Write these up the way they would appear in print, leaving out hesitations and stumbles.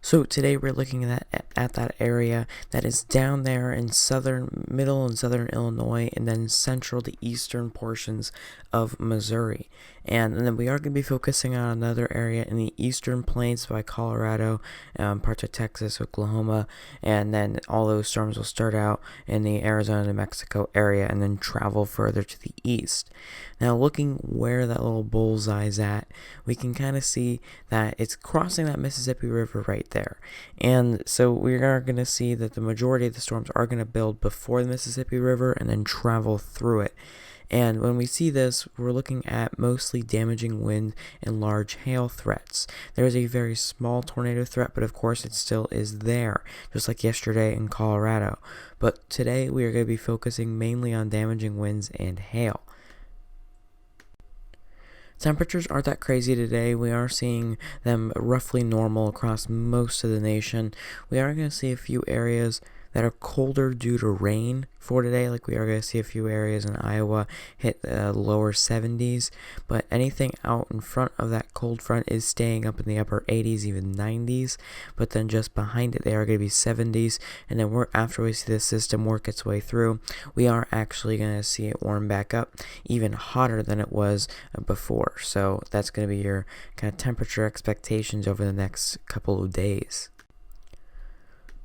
So today we're looking at that area that is down there in middle and southern Illinois, and then central to eastern portions of Missouri. And then we are going to be focusing on another area in the eastern plains by Colorado, parts of Texas, Oklahoma, and then all those storms will start out in the Arizona, New Mexico area and then travel further to the east. Now, looking where that little bullseye is at, we can kind of see that it's crossing that Mississippi River right there. And so we are going to see that the majority of the storms are going to build before the Mississippi River and then travel through it. And when we see this, we're looking at mostly damaging wind and large hail threats. There is a very small tornado threat, but of course it still is there, just like yesterday in Colorado. But today we are going to be focusing mainly on damaging winds and hail. Temperatures aren't that crazy today. We are seeing them roughly normal across most of the nation. We are going to see a few areas that are colder due to rain for today, like we are going to see a few areas in Iowa hit lower 70s, but anything out in front of that cold front is staying up in the upper 80s, even 90s, but then just behind it they are going to be 70s, and then after we see the system work its way through, we are actually going to see it warm back up even hotter than it was before. So that's going to be your kind of temperature expectations over the next couple of days.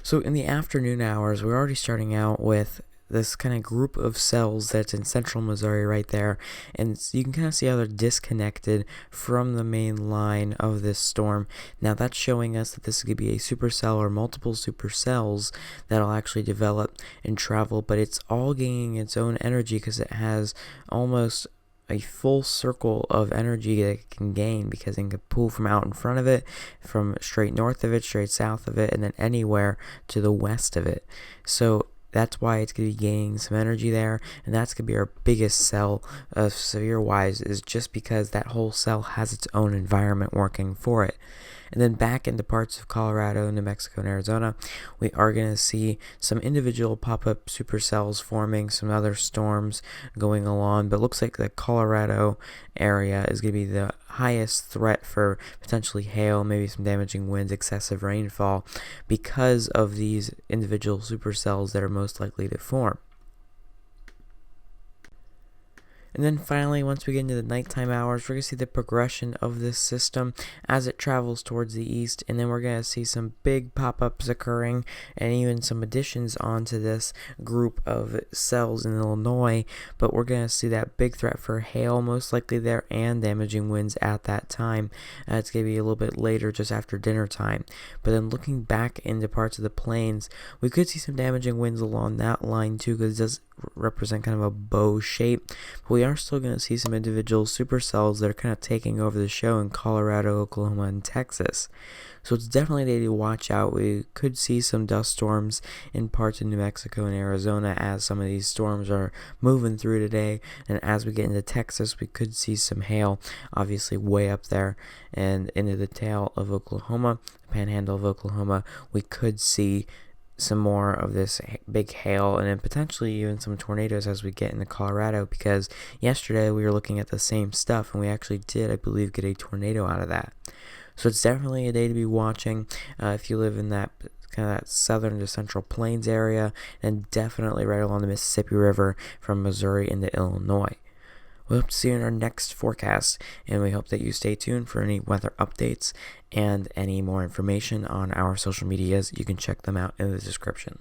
So in the afternoon hours, we're already starting out with this kind of group of cells that's in central Missouri right there, and you can kind of see how they're disconnected from the main line of this storm. Now that's showing us that this could be a supercell or multiple supercells that'll actually develop and travel, but it's all gaining its own energy because it has almost a full circle of energy that it can gain, because it can pull from out in front of it, from straight north of it, straight south of it, and then anywhere to the west of it. So that's why it's going to be gaining some energy there, and that's going to be our biggest cell of severe wise, is just because that whole cell has its own environment working for it. And then back into parts of Colorado, New Mexico, and Arizona, we are going to see some individual pop-up supercells forming, some other storms going along, but it looks like the Colorado area is going to be the highest threat for potentially hail, maybe some damaging winds, excessive rainfall, because of these individual supercells that are most likely to form. And then finally, once we get into the nighttime hours, we're going to see the progression of this system as it travels towards the east, and then we're going to see some big pop-ups occurring and even some additions onto this group of cells in Illinois, but we're going to see that big threat for hail most likely there and damaging winds at that time. It's going to be a little bit later, just after dinner time. But then looking back into parts of the plains, we could see some damaging winds along that line too, because it does represent kind of a bow shape, but we are still going to see some individual supercells that are kind of taking over the show in Colorado, Oklahoma, and Texas. So it's definitely a day to watch out. We could see some dust storms in parts of New Mexico and Arizona as some of these storms are moving through today, and as we get into Texas, we could see some hail, obviously way up there, and into the tail of Oklahoma, the panhandle of Oklahoma, we could see some more of this big hail, and then potentially even some tornadoes as we get into Colorado, because yesterday we were looking at the same stuff and we actually did, I believe, get a tornado out of that. So it's definitely a day to be watching if you live in that kind of that southern to central plains area, and definitely right along the Mississippi River from Missouri into Illinois. We hope to see you in our next forecast, and we hope that you stay tuned for any weather updates and any more information on our social medias. You can check them out in the description.